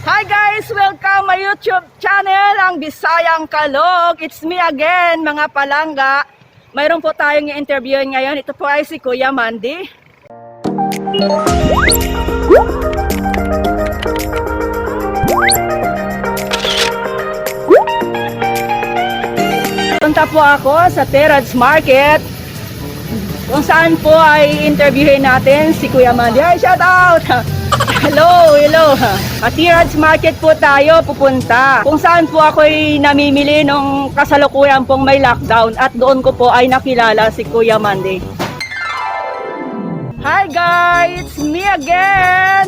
Hi guys! Welcome my YouTube channel, ang Bisayang Kalog. It's me again, mga palangga. Mayroon po tayong i-interview ngayon. Ito po ay si Kuya Mandy. Punta po ako sa Terrace Market, kung saan po ay interviewin natin si Kuya Mandy. Hi, shout out! Hello! At Terrace Market po tayo pupunta, kung saan po ako'y namimili nung kasalukuyan pong may lockdown, at doon ko po ay nakilala si Kuya Mandy. Hi guys! It's me again!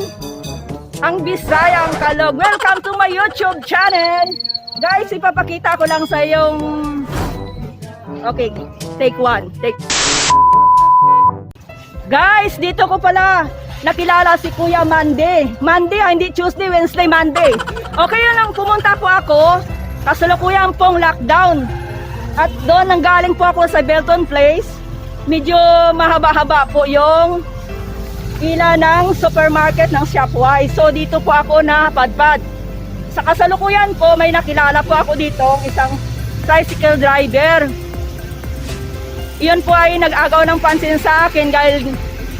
Ang Bisayang Kalog. Welcome to my YouTube channel! Guys, ipapakita ko lang sa yung... Okay, take one. Guys, dito ko pala nakilala si Kuya Mandy. Monday, hindi Tuesday, Wednesday, Monday. Okay yun lang, pumunta po ako. Kasalukuyan pong lockdown. At doon nanggaling po ako sa Belton Place. Medyo mahaba-haba po yung ila ng supermarket ng Shopwise. So dito po ako napadpad. Sa kasalukuyan po, may nakilala po ako dito, isang tricycle driver. Iyon po ay nag-agaw ng pansin sa akin dahil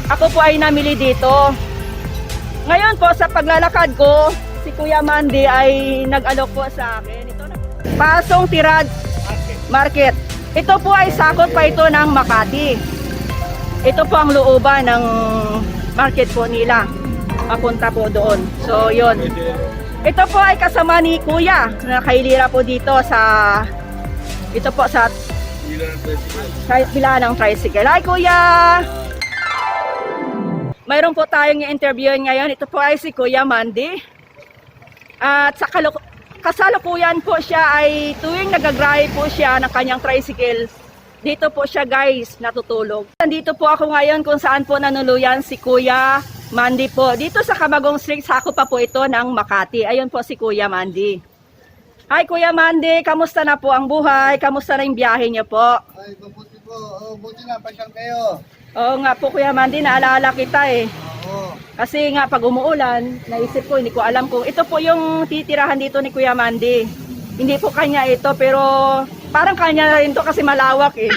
ako po ay namili dito. Ngayon po sa paglalakad ko, si Kuya Mandy ay nag-alok po sa akin. Ito na. Pasong Tirad Market. Ito po ay sakot pa ito ng Makati. Ito po ang looban ng market po nila. Papunta po doon. So yun. Ito po ay kasama ni Kuya. Nakailira po dito sa... Ito po sa... Pila ng tricycle. Hi Kuya! Mayroon po tayong i-interview ngayon. Ito po ay si Kuya Mandy. At sa kasalukuyan po siya ay tuwing nagagrahe po siya ng kanyang tricycle. Dito po siya guys, natutulog. Nandito po ako ngayon kung saan po nanuluyan si Kuya Mandy po. Dito sa Camagong Street, sako pa po ito ng Makati. Ayun po si Kuya Mandy. Hi Kuya Mandy, kamusta na po ang buhay? Kamusta na yung biyahe niyo po? Ay, mabuti po. Buti na, pasyal kayo. Oo nga po Kuya Mandy, naalala kita eh. Oo. Kasi nga pag umuulan, naisip ko, hindi ko alam kung ito po yung titirahan dito ni Kuya Mandy. Hindi po kanya ito, pero parang kanya na rin to kasi malawak eh.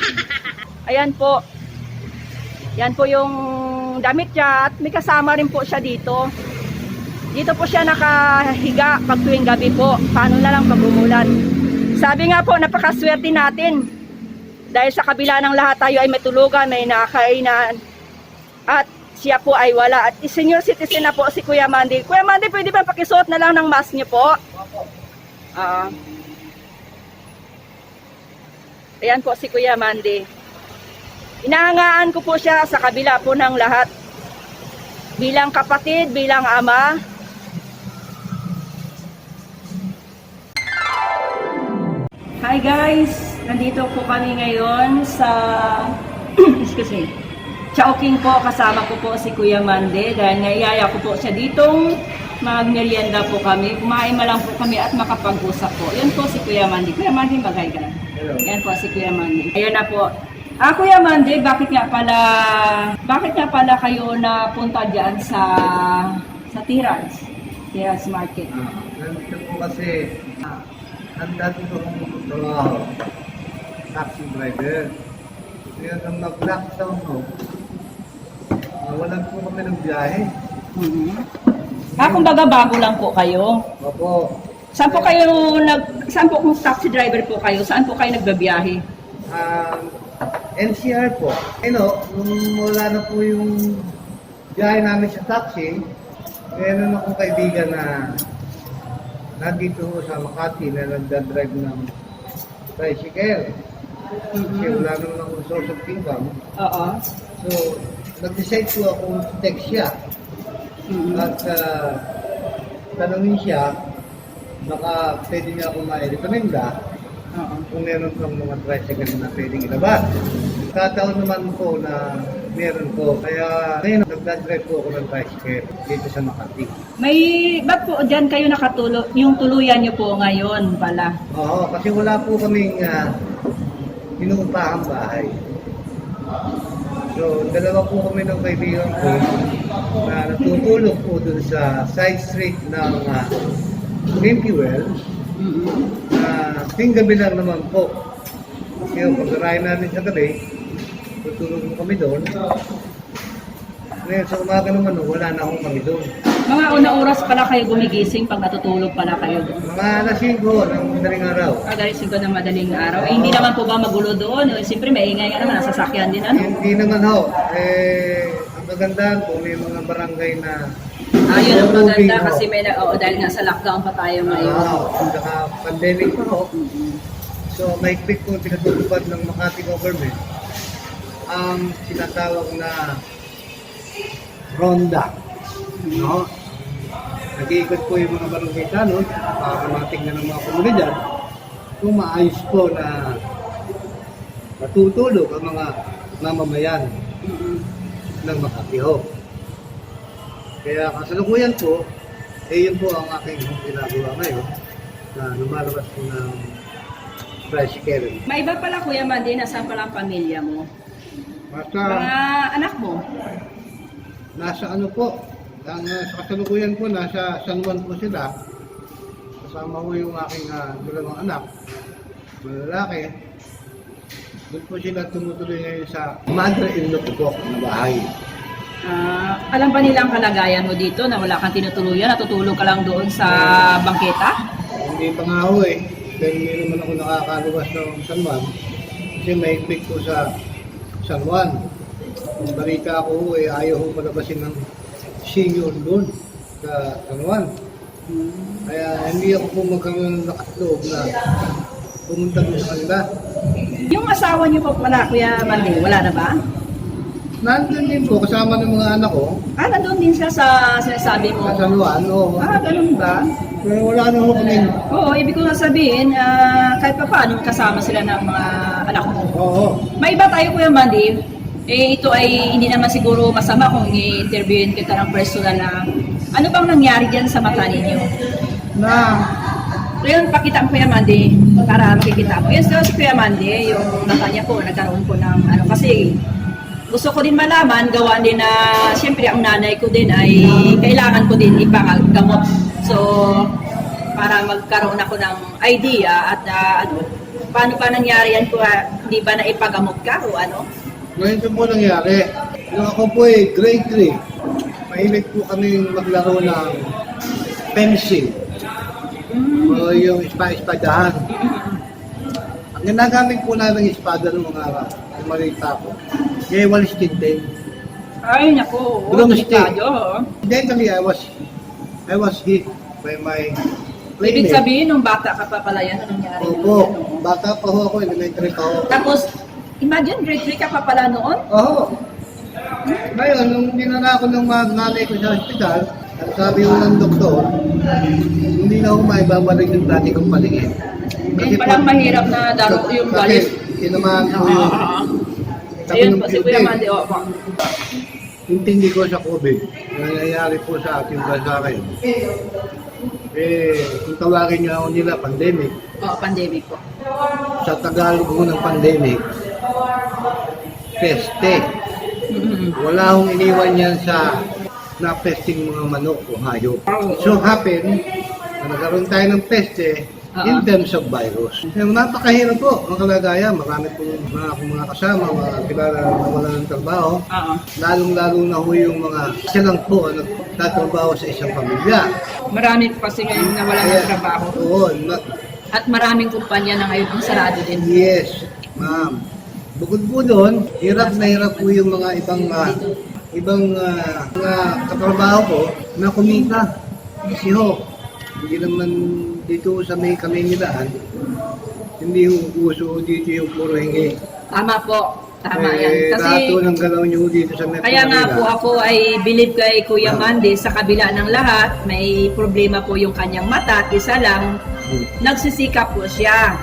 Ayan po. Yan po yung damit niya at may kasama rin po siya dito. Dito po siya nakahiga pag tuwing gabi po. Paano na lang pag umulan. Sabi nga po, napakaswerte natin. Dahil sa kabila ng lahat tayo ay matulugan, may nakakainan. At siya po ay wala. At senior citizen na po si Kuya Mandy. Kuya Mandy, pwede ba pakisuot na lang ng mask niyo po? Ayan po si Kuya Mandy. Inahangaan ko po siya sa kabila po ng lahat. Bilang kapatid, bilang ama. Hi guys! Nandito po kami ngayon sa excuse me, Chowking po. Kasama ko po si Kuya Mandy dahil naiyaya ko po siya ditong magmerienda po kami. Kumain ma lang po kami at makapag-usap po. Yan po si Kuya Mandy. Kuya Mandy, bagay ka lang. Yan po si Kuya Mandy. Ayun na po. Kuya Mandy, bakit nga pala kayo napunta dyan sa Terrace Market? Ganito po kasi, ang dati ko kong trabaho, taxi driver. Kaya nang nag-lockdown ko, nawalan po kami ng biyahe. Kumbaga bago lang po kayo. Opo. Saan po kung taxi driver po kayo, saan po kayo nagbabiyahe? NCR po. Nung wala na po yung biyahe namin sa taxi, meron akong kaibigan na nandito sa Makati na nagdadrive ng tricycle. Kasi wala naman akong source of income. Oo. So, nag-decide po akong text siya. At tanongin siya, baka pwede niya akong ma-recommenda kung meron kang mga tricycle na pwedeng ilabas. Kataon naman po na meron ko. Kaya ngayon nagdadrive po ako ng tricycle dito sa Makati. Ba't po dyan kayo nakatulog? Yung tuluyan nyo po ngayon pala? Oo, kasi wala po kaming inuupahang bahay. So, dalawa po kami ng kaibigan ko na natutulog po dun sa side street ng Wimpy Well. Ting gabi lang naman po. Kaya pag-arahin namin sa gabi, tutulog po kami doon. Ngayon sa umaga naman, wala na akong kami doon. Mga unang oras pala kayo gumigising pag natutulog pala kayo doon. Mga alas 5 ng madaling araw. Dahil 5 ng madaling araw. Eh, hindi naman po ba magulo doon? Eh, siyempre, maingay nga naman. Nasasakyan din ano? Hindi naman ho. Ang magandaan po, may mga barangay na Ayun ang maganda moving, ho. kasi may dahil nga sa lockdown pa tayo ngayon. Saka pandemic pa ho. So, mahigpit po pinatutupad ng Makati government ang sinatawag na ronda. No? Nag-iikot po yung mga barangay tanod para matingnan ng mga komunidad kung maayos po na matutulog ang mga mamamayan ng Makati ho. Kaya kasalukuyan po, yun po ang aking ginagawa ngayon na lumalabas po ng tricycle. May iba pala Kuya Mandy, nasaan pala ang pamilya mo? Basta Mga anak mo? nasa ano po, sa kasalukuyan po, nasa San Juan po sila. Kasama ko yung aking dalawang anak, malalaki. Doon po sila tumutuloy ngayon sa mother-in-law ko po na bahay. Alam ba nila ang kalagayan mo dito na wala kang tinutuluyan, natutulog ka lang doon sa bangketa? Hindi pa nga ako eh. Pero hindi naman ako nakakaluwas ng San Juan. Kasi mahigpit po sa San Juan. Kung balita ako ayaw ko palabasin ng senior doon sa San Juan. Kaya hindi ako po magkaroon ng nakatloob na pumunta doon sa kanila. Yung asawa niyo po pala, Kuya Mandy, wala na ba? Nandun din po kasama ng mga anak ko Nandun din siya sa sinasabi mo. sa San Juan. Oo. Ganun ba? Pero wala na ako kami. Oo, ibig ko nga sabihin, kahit pa paano kasama sila ng mga anak mo. Oo. May iba tayo, Kuya Mandy. Ito ay hindi naman siguro masama kung i-interviewin kita ng personal na ano bang nangyari dyan sa mata ninyo? Na Ngayon, pakita mo Kuya Mandy para makikita mo. Yun, si Kuya Mandy, yung mata niya po, nagkaroon po ng kasi gusto ko din malaman, gawaan din na, siyempre ang nanay ko din ay kailangan ko din ipagamot. So, para magkaroon ako ng idea at paano pa nangyari yan ko, di ba na ipagamot ka o ano? ngayon ito po nangyari. Nung ako po grade 3, mahilig po kami maglaro ng pencil. O yung espadahan. Ang ginagamit po namin espada ng mga araw, yung malita po. Kaya walis tintin. Ay, naku. Broomstick. Delikado. Eventually, I was hit by my Ibig playmate. sabihin, nung bata ka pa pala yan, anong nangyari? Opo, bata pa ho ako, elementary pa ho. Tapos, imagine, grade 3 ka pa pala noon? Oo. Ngayon, nung dinala ako ng mga nanay ko sa hospital, ang sabi ko ng doktor, hindi na ako maibabalik yung dati kong paligid. Yan palang mahirap na daro yung galit. Kasi tinamaan ko yung Ayun po, si Kuya Mandy, yung tindi ko sa COVID, nangyayari po sa ating bansa kayo. Kung tawagin niyo ako nila, pandemic. Pandemic po. Sa Tagalog mo ng pandemic, peste. Wala akong iniwan yan sa na-pesting mga manok o hayop. So happen, na nagkaroon tayo ng peste in terms of virus. Yung napakahirap po ang kalagayan. Marami po mga kasama, mga kilala na wala ng trabaho. Lalong-lalo na ho yung mga silang po ang nagtatrabaho sa isang pamilya. Marami po kasi ngayon na wala ng trabaho. Oo. At maraming kumpanya na ngayon ang sarado din. Yes, ma'am. Bukod po doon, hirap na hirap po yung mga ibang mga katrabaho ko na kumita. Kasi ho, hindi naman dito sa may Kamaynilaan, hindi yung uso dito yung puro hingi. Tama po. Tama yan. Kasi, Lahat ng galaw nyo dito sa Metro kaya nga Manila. po ako ay believe kay Kuya Mandy sa kabila ng lahat, may problema po yung kanyang mata at isa lang, nagsisikap po siya.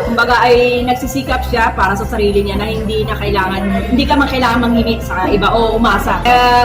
Kumbaga ay nagsisikap siya para sa sarili niya na hindi ka man kailangan manghimik sa iba o umasa.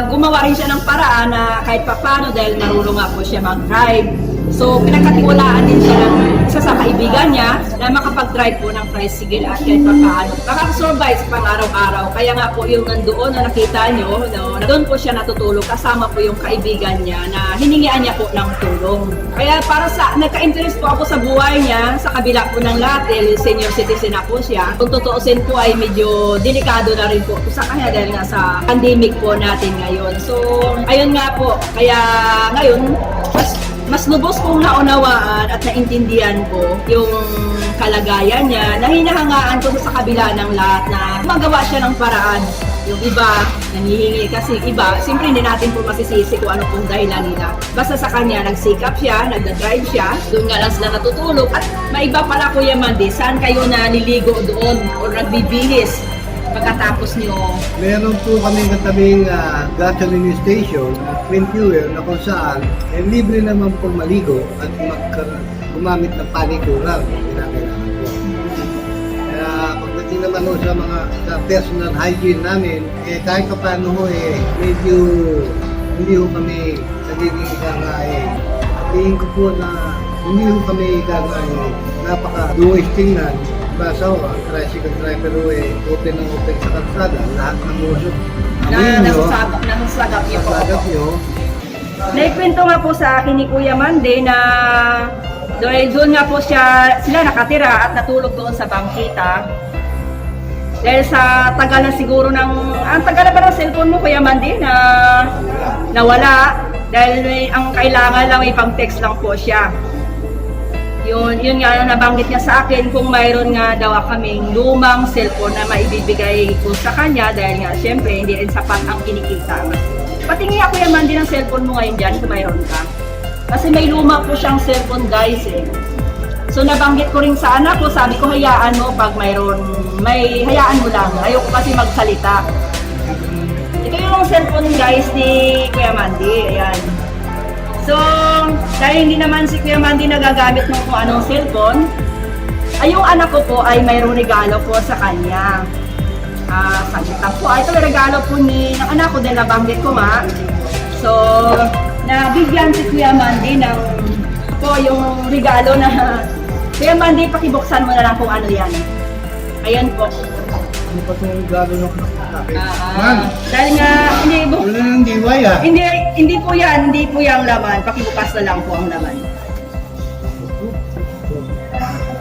Gumawa rin siya ng paraan na kahit papano dahil marunong nga po siya mag-drive. So, pinagkatiwalaan din siya ng isa sa kaibigan niya na makapag-drive po ng tricycle at kahit pa paano. Makakasurvive sa pang-araw-araw. Kaya nga po yung nandoon na nakita nyo, no, na doon po siya natutulog kasama po yung kaibigan niya na hiningian niya po ng tulong. Kaya para sa, nagka-interest po ako sa buhay niya, sa kabila po ng lahat, dahil senior citizen na po siya. Kung tutuusin po ay medyo delikado na rin po sa kanya dahil nga sa pandemic po natin ngayon. So, ayun nga po. Kaya ngayon, mas lubos kong naunawaan at naintindihan ko yung kalagayan niya na hinahangaan ko sa kabila ng lahat na magawa siya ng paraan. Yung iba, nangihingi kasi iba, siyempre hindi natin po masisisi kung ano pong dahilan nila. Basta sa kanya, nagsikap siya, nagda-drive siya, doon nga lang sila natutulog. At maiba pala Kuya Mandy, saan kayo naliligo doon o nagbibihis pagkatapos niyo? Meron po kami katabing gasoline station, twin fuel, na kung saan libre naman pong maligo at gumamit ng panikuran kung kinakailangan po. Kaya pagdating naman ho sa personal hygiene namin, kahit pa paano ho medyo hindi ho kami nagiging ikangain. Tingin ko po na hindi ho kami ikangain. Napaka-duwis tingnan. Basa ho, ang tricycle driver ho open na open sa kalsada. Lahat ng usok. Nasasagap niyo po. Nasasagap niyo. Naikwento nga po sa akin ni Kuya Mandy na doon nga po sila nakatira at natulog doon sa bangkita. Dahil sa tagal na siguro ang tagal na ba ng cellphone mo Kuya Mandy na nawala? Dahil ang kailangan lang may pang-text lang po siya. Yun nga nabanggit niya sa akin kung mayroon nga daw kaming lumang cellphone na maibibigay ko sa kanya dahil nga syempre hindi rin sapat ang kinikita. Patingin ako yung Mandy ng cellphone mo ngayon dyan kung mayroon ka. Kasi may luma po siyang cellphone guys eh. So nabanggit ko rin sa anak ko, sabi ko hayaan mo pag hayaan mo lang. Ayoko kasi magsalita. Ito yung cellphone guys ni Kuya Mandy. Ayan. So, dahil hindi naman si Kuya Mandy nagagamit ng kung anong cellphone, ay yung anak ko po ay mayroong regalo po sa kanya. Sagita po. Ito yung regalo po ng anak ko dahil nabanggit ko nga. So, nabigyan si Kuya Mandy ng po yung regalo na Kuya Mandy, pakibuksan mo na lang kung ano yan. Ayan po. Ano pa itong regalo ng akin? Dahil nga, wala nang diway hindi po yan laman. Pakibukas na lang po ang laman.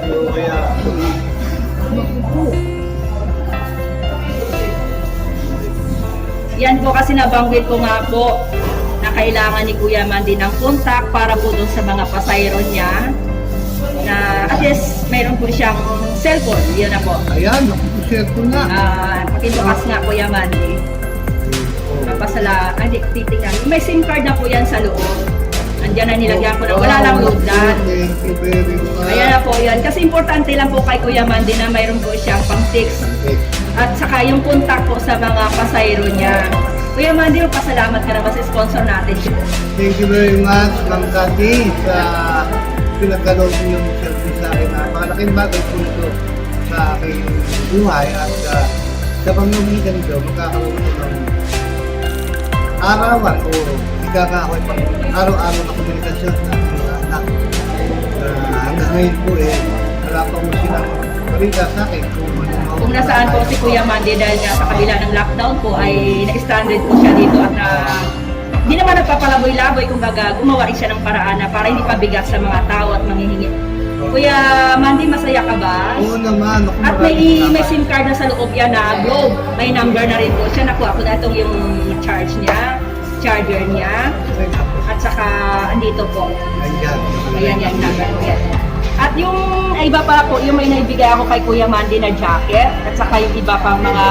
So, kaya, Yan po kasi nabanggit ko nga po na kailangan ni Kuya Mandy ng contact para po dun sa mga pasayro niya na at least mayroon po siyang cellphone. Yun na po. ayan, nakukushare ko na. Pakibukas nga Kuya Mandy. Titingnan. May SIM card na po yan sa loob. Andiyan na nilagyan ko na. Wala lang load dyan. Thank you very much. Ayan na po yan. Kasi importante lang po kay Kuya Mandy na mayroon po siyang pang-text. At saka yung contact po sa mga pasayro niya. Kuya Mandy, pasalamat ka na ba sa sponsor natin? Thank you very much, Ma'am Cathy, sa pinagkaloob niyong service sa akin. Napakalaking bagay po ito sa aking buhay at sa pamamagitan nito, magkakaroon ko ng arawan o ikakakoy pang araw-araw na komunikasyon na mga anak. Hanggang ngayon po wala pa mo silang balita sa akin Kung nasaan po si Kuya Mandy dahil nga sa kabila ng lockdown po ay na-stranded po siya dito at hindi naman nagpapalaboy-laboy, kumbaga gumawa rin siya ng paraan na para hindi pabigat sa mga tao at manghihingi. Kuya Mandy, masaya ka ba? Oo naman. At may SIM card na sa loob yan na Globe. May number na rin po siya. Nakuha ko na itong yung charger niya. At saka andito po. Ayan yung number po yan. At yung iba pa po, yung may naibigay ako kay Kuya Mandy na jacket. At saka yung iba pang mga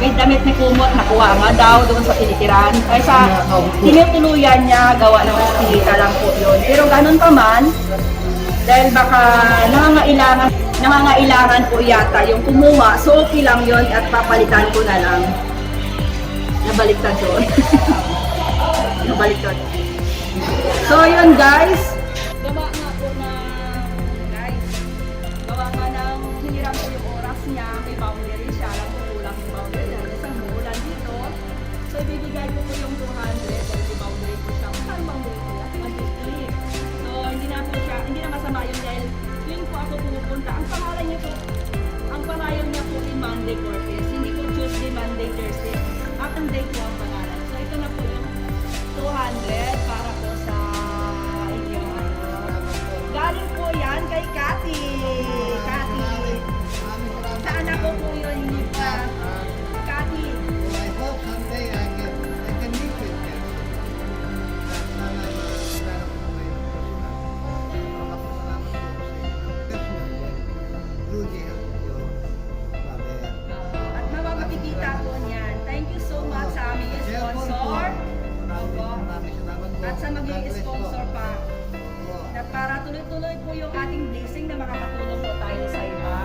may damit ni Kumot, nakuha nga daw doon sa tinitiran. Ay sa tinutuluyan niya, gawa ng pinita lang po yun. Pero ganun pa man, dahil baka nangangailangan po yata yung kumuha. So okay lang yun at papalitan ko na lang. Nabaliktad doon. Nabaliktad. So yun guys. Gawa nga po na guys. Gawa nga ng hiniram ko yung oras niya. May boundary siya. Alam ko kulang yung boundary. Isang bulan dito. So ibibigay ko po yung 200. Dahil may boundary ko siya. Saan boundary ko yan? 150. So hindi pupunta. Ang pangalan niya po ay Monday Cortez. Hindi po Tuesday, Monday, Thursday. Monday po ang pangalan. So ito na po yung 200 para po sa inyo. Galing po yan kay Cathy. Sa anak ko po yun, hindi pa. Cathy. I hope someday I can meet with them. Sana magkaroon ko kayo ng personal. Makapasalamat ko sa inyo. Personal. Through the help of your mother. At mapapakikita po niyan. Thank you so much sa aming sponsor. Maraming salamat po. At sa God bless po. mag-i-sponsor pa. Po. Na para tuloy-tuloy po yung ating blessing na makakatulong po tayo sa iba.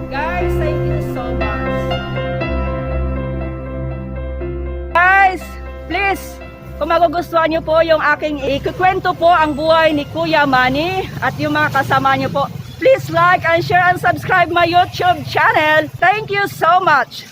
Guys, thank you so much. Guys, please, kung magugustuhan nyo po yung aking ikukwento po ang buhay ni Kuya Manny at yung mga kasama nyo po, please like and share and subscribe my YouTube channel. Thank you so much.